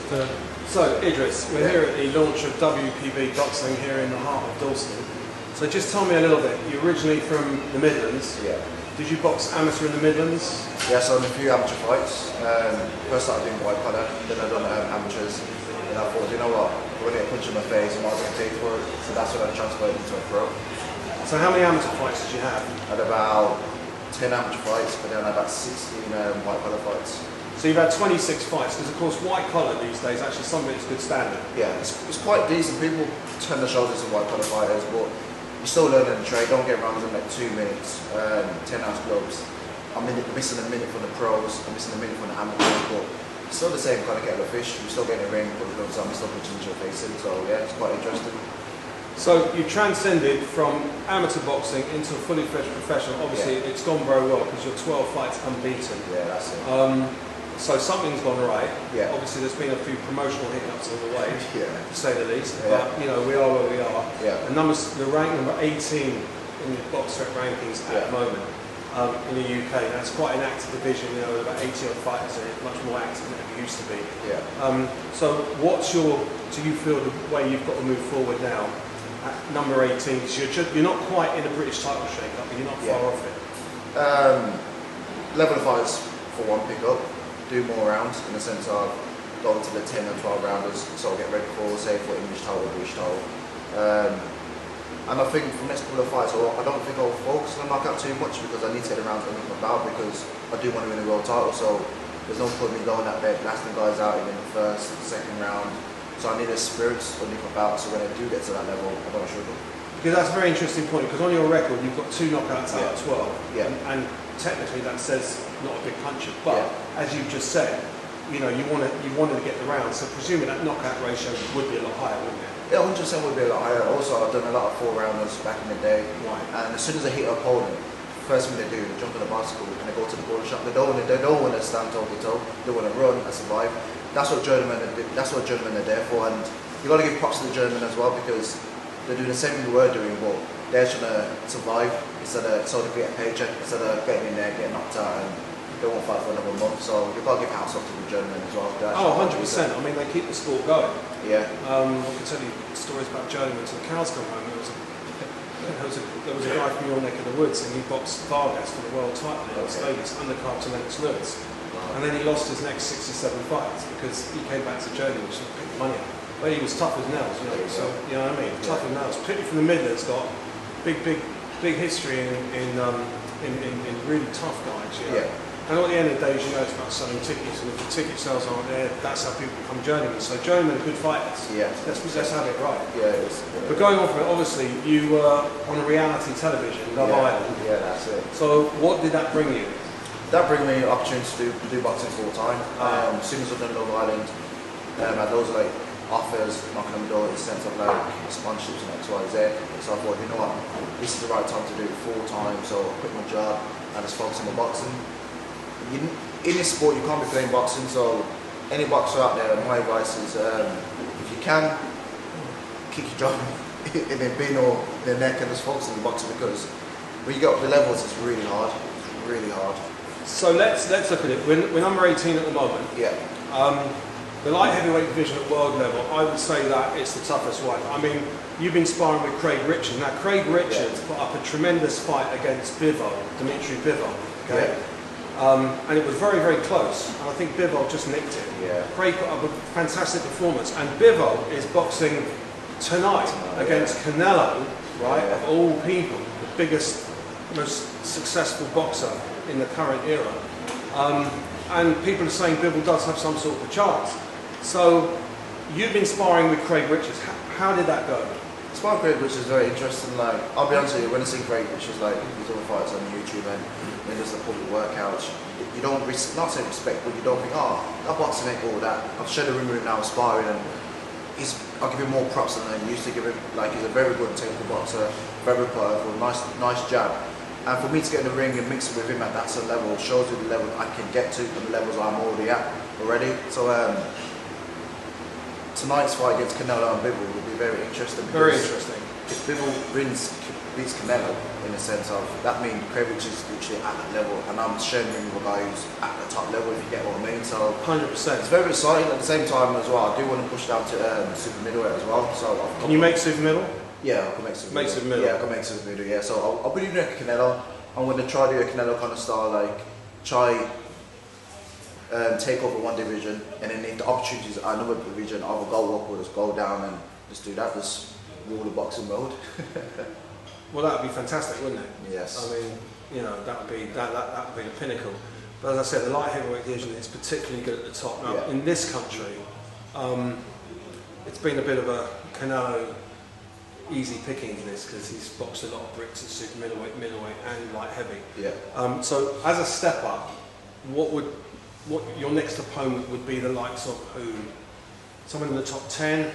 So, Idris, we're here at the launch of WPB Boxing here in the heart of Dalston. So just tell me a little bit, you're originally from the Midlands. Yeah. Did you box amateur in the Midlands? Yeah, so I've done a few amateur fights. First started doing white collar, then I've done amateurs. And I thought, you know what, I'm going to get a punch in my face and I was going to take for it. So that's when I transferred into a pro. So how many amateur fights did you have? I had about 10 amateur fights, but then I had about 16 white collar fights. So you've had 26 fights, because of course white collar these days, actually some of it's good standard. Yeah, it's quite decent. People turn their shoulders to white collar fighters, but you're still learning the trade. Don't get around in like 2 minutes, 10 ounce gloves. I'm missing a minute from the pros, I'm missing a minute from the amateurs, but it's still the same kind of kettle of fish. You're still getting a ring, put the gloves on, you're still punching your face in, so yeah, it's quite interesting. So you transcended from amateur boxing into a fully fledged professional. Obviously it's gone very well because you're 12 fights unbeaten. Yeah, that's it. So something's gone right. Yeah. Obviously there's been a few promotional hiccups on the way, Yeah. to say the least. Yeah. But you know, we are where we are. Yeah. And you're ranked number 18 in the box rep rankings at the moment in the UK. That's quite an active division, you know, with about 80 odd fighters in it, much more active than it used to be. Yeah. So do you feel the way you've got to move forward now at number 18? Because you're not quite in a British title shake-up, but you're not far off it. Level of fights for one pick up. Do more rounds in the sense of going to the 10 and 12 rounders, so I'll get ready for, say, for English title or British title. And I think for the next couple of fights, I don't think I'll focus on the knockout too much because I need to get the rounds under my belt because I do want to win the world title, so there's no point in me going out there blasting guys out in the first, second round. So I need a spirit underneath my belt, so when I do get to that level, I don't struggle. Because that's a very interesting point, because on your record you've got 2 knockouts out of 12. Yeah. And technically that says not a big puncher, but as you've just said, you know, you wanted to get the round, so presumably that knockout ratio would be a lot higher, wouldn't it? Yeah, 100% would be a lot higher. Also, I've done a lot of 4-rounders back in the day. Right. And as soon as I hit an opponent, first thing they do, they jump on the bicycle and they go to the corner shop. They don't want to stand toe to toe. They want to run and survive. That's what journeymen are there for. And you got to give props to the journeymen as well because they're doing the same thing we were doing, but they're trying to survive instead of so they get a paycheck instead of getting in there, getting knocked out, and they won't fight for another month. So you've got to give hats off to the journeymen as well. Oh, 100%. I mean, they keep the sport going. Yeah. I can tell you stories about journeymen till the cows come home. There was a guy from your neck of the woods, and he boxed Vargas for the world title in Las Vegas, undercard to Lennox Lewis. And then he lost his next 6 or 7 fights because he came back to journeyman and picked the money up. But he was tough as nails, you know. So you know what I mean? Tough as nails. Particularly from the Midlands, got big history in really tough guys. You know? Yeah. And at the end of the day, as you know, it's about selling tickets, and if the ticket sales aren't there, that's how people become journeymen. So journeymen are good fighters. Yeah. Let's have it right. Yeah. It is. But going on from it, obviously you were on a reality television, Love Island. Yeah, that's it. So what did that bring you? That bring me an opportunity to do boxing full time. As soon as I've done Love Island, I had loads of offers knocking on the door in the sense of sponsorships and X, Y, Z. So I thought, you know what, this is the right time to do it full time. So I quit my job and just focus on my boxing. In this sport, you can't be playing boxing. So any boxer out there, my advice is, if you can, kick your job in the bin or the neck and just focus on the boxing because when you get up the levels, it's really hard. It's really hard. So let's look at it. We're number 18 at the moment. Yeah. The light heavyweight division at world level, I would say that it's the toughest one. I mean, you've been sparring with Craig Richards. Now, Craig Richards put up a tremendous fight against Dimitri Bivol. Okay? And it was very, very close. And I think Bivol just nicked it. Yeah. Craig put up a fantastic performance. And Bivol is boxing tonight against Canelo, right, of all people, the biggest, most successful boxer in the current era. And people are saying Bivol does have some sort of a chance. So you've been sparring with Craig Richards. How did that go? Sparring Craig Richards is very interesting. I'll be honest with you, when I see Craig Richards, these other fights on YouTube and when there's the public workouts, you don't not say respect, but you don't think, oh, that boxing ain't all that. I've shared the ring with him now, sparring, and I'll give him more props than I used to give him. He's a very good technical boxer, very powerful, nice jab. And for me to get in the ring and mix it with him at that sort of level shows you the level I can get to and the levels I'm already at already. So tonight's fight against Canelo and Bivol will be very interesting. Very interesting. If Bivol wins beats Canelo in the sense of that means Cravage is literally at that level, and I'm showing him with a guy who's at the top level, if you get what I mean. So 100%. it's very exciting. At the same time as well, I do want to push down to super middleweight as well. So can you make super middle? Yeah, I can make super middle. Super middle. Yeah, I can make super middle. Yeah, so I'll be doing a Canelo. I'm going to try to do a Canelo kind of style, like try take over one division, and then if the opportunities are another division, I will go up or just go down and just do that. Just rule the boxing mode. Well, that would be fantastic, wouldn't it? Yes. I mean, you know, that would be the pinnacle. But as I said, the light heavyweight division is particularly good at the top. Now, in this country, it's been a bit of a Canelo easy pickings this because he's boxed a lot of bricks at super middleweight, and light heavy. Yeah. So as a step up, what your next opponent would be the likes of who? Someone in the top 10,